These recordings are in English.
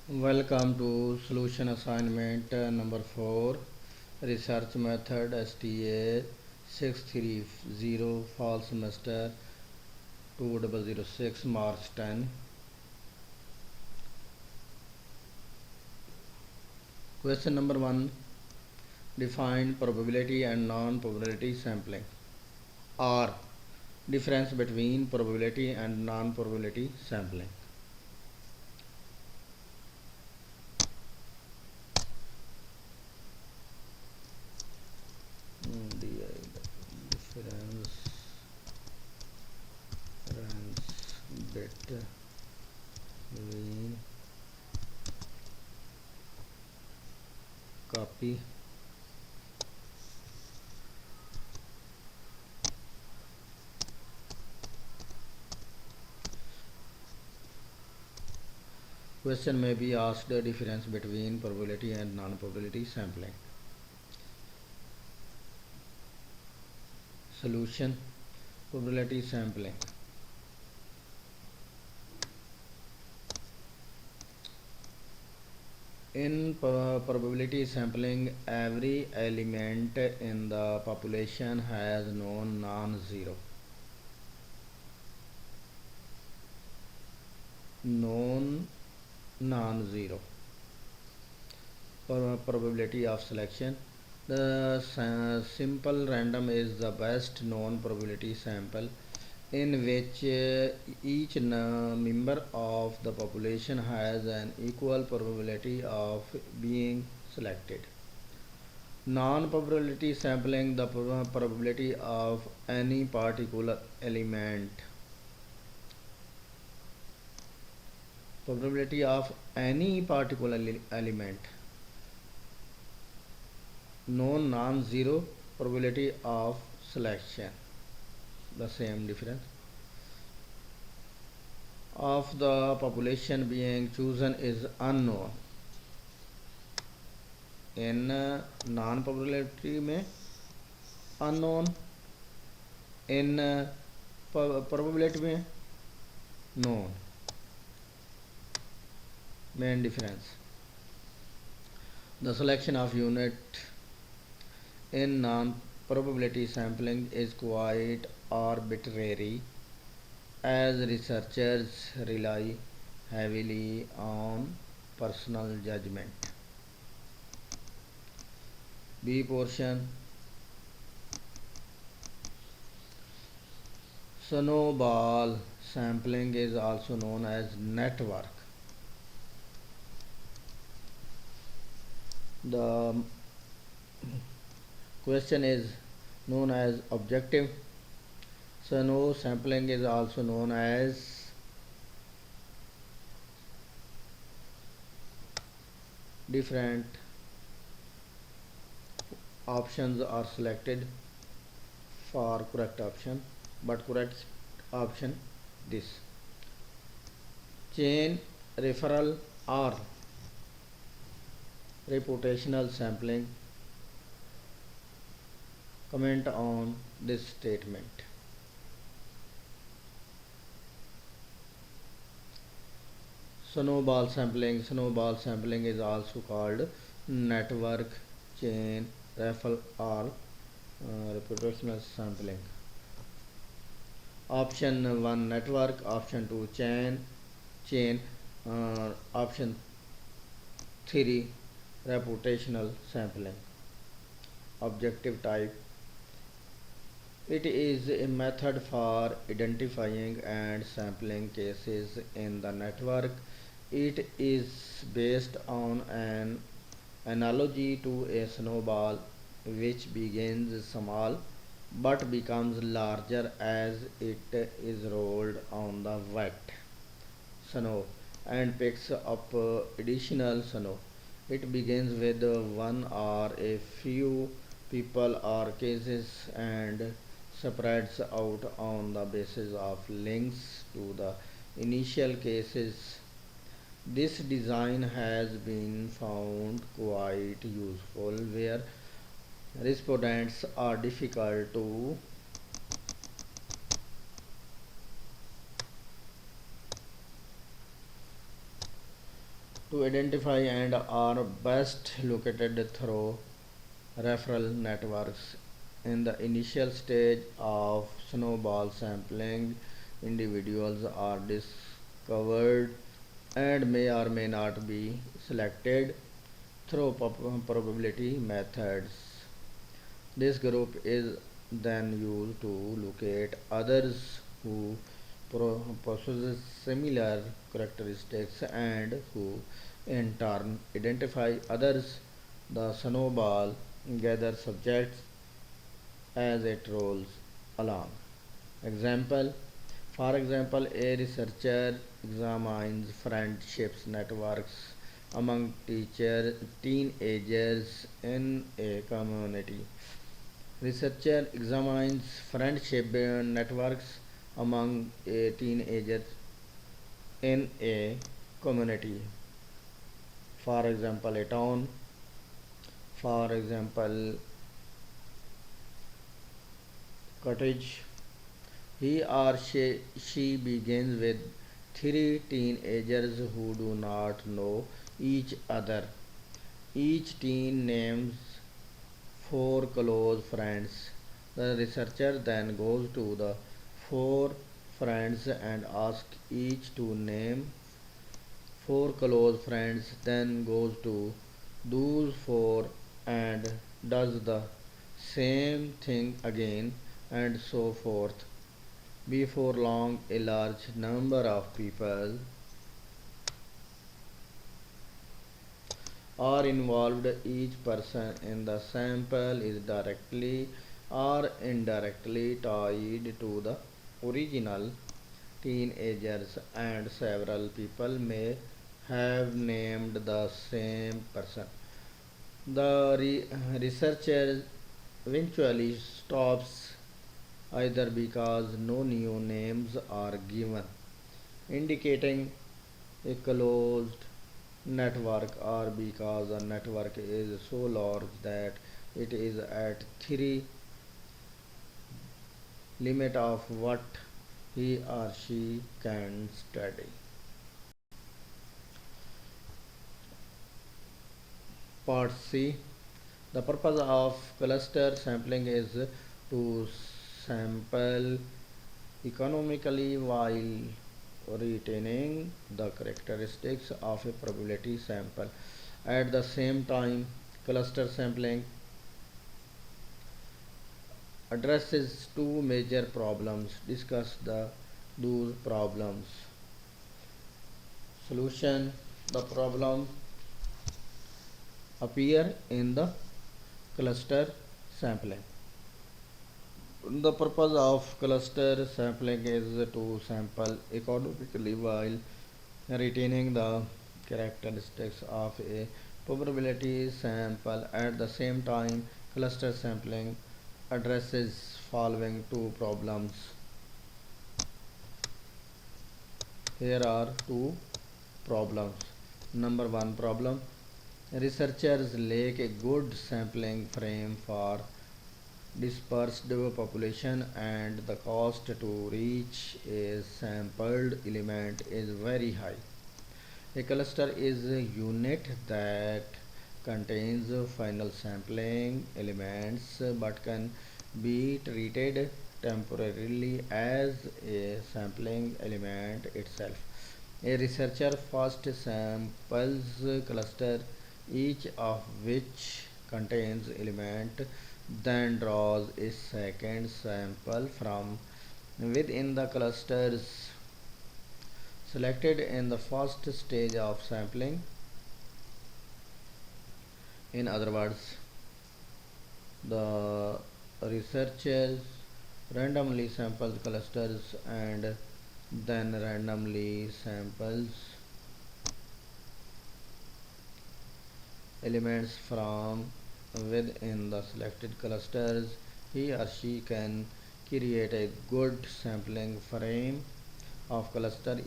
Welcome to solution assignment number 4, research method STA 630, fall semester 2006, March 10. Question number 1, define probability and non-probability sampling. R, difference between probability and non-probability sampling. Difference between copy question may be asked the difference between probability and non-probability sampling. Solution: probability sampling. In probability sampling, every element in the population has known non-zero. Known non-zero. Probability of selection. The simple random is the best known probability sample in which each member of the population has an equal probability of being selected. Non-probability sampling, the probability of any particular element. Probability of any particular element. Known non-zero, probability of selection. The same difference. Of the population being chosen is unknown. In non-probability में unknown, in probability में known. Main difference. The selection of unit in non-probability sampling is quite arbitrary, as researchers rely heavily on personal judgment. B portion. Snowball sampling is also known as network. The question is known as objective. Snow sampling is also known as different options are selected for correct option, but correct option this. Chain referral or reputational sampling. Comment on this statement. Snowball sampling. Snowball sampling is also called network, chain, referral or reputational sampling. Option 1 network, option 2 chain, option 3 reputational sampling. Objective type. It is a method for identifying and sampling cases in the network. It is based on an analogy to a snowball which begins small but becomes larger as it is rolled on the wet snow and picks up additional snow. It begins with one or a few people or cases and spreads out on the basis of links to the initial cases. This design has been found quite useful where respondents are difficult to to identify and are best located through referral networks. In the initial stage of snowball sampling, individuals are discovered and may or may not be selected through probability methods. This group is then used to locate others who possess similar characteristics and who in turn identify others. The snowball gathers subjects as it rolls along. Example For example, a researcher examines friendships networks among teenagers in a community. Researcher examines friendship networks among teenagers in a community. For example, a town. For example, cottage. She begins with three teenagers who do not know each other. Each teen names four close friends. The researcher then goes to the four friends and asks each to name four close friends, then goes to those four and does the same thing again, and so forth. Before long, a large number of people are involved. Each person in the sample is directly or indirectly tied to the original teenagers, and several people may have named the same person. The researcher eventually stops either because no new names are given, indicating a closed network, or because the network is so large that it is at 3 limit of what he or she can study. Part C. The purpose of cluster sampling is to sample economically while retaining the characteristics of a probability sample. At the same time, cluster sampling addresses two major problems. Discuss those problems. Solution: the problem appear in the cluster sampling. The purpose of cluster sampling is to sample economically while retaining the characteristics of a probability sample. At the same time, cluster sampling addresses following two problems. Here are two problems. Number one problem: researchers lack a good sampling frame for dispersed population, and the cost to reach a sampled element is very high. A cluster is a unit that contains final sampling elements but can be treated temporarily as a sampling element itself. A researcher first samples cluster, each of which contains element, then draws a second sample from within the clusters selected in the first stage of sampling. In other words, the researchers randomly samples clusters and then randomly samples elements from within the selected clusters. He or she can create a good sampling frame of cluster,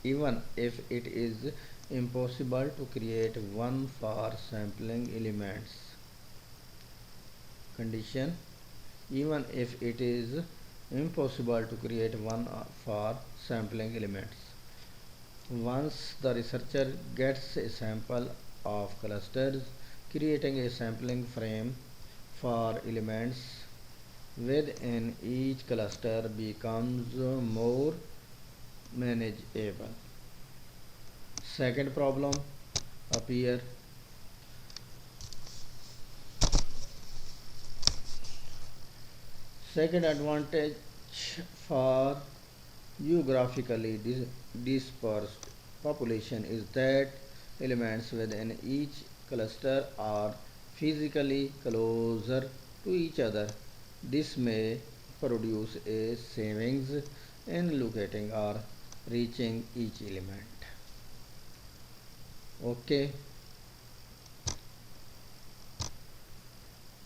even if it is impossible to create one for sampling elements. Condition: even if it is impossible to create one for sampling elements. Once the researcher gets a sample of clusters, creating a sampling frame for elements within each cluster becomes more manageable. Second problem appear. Second advantage for geographically dispersed population is that elements within each cluster are physically closer to each other. This may produce a savings in locating or reaching each element. Okay.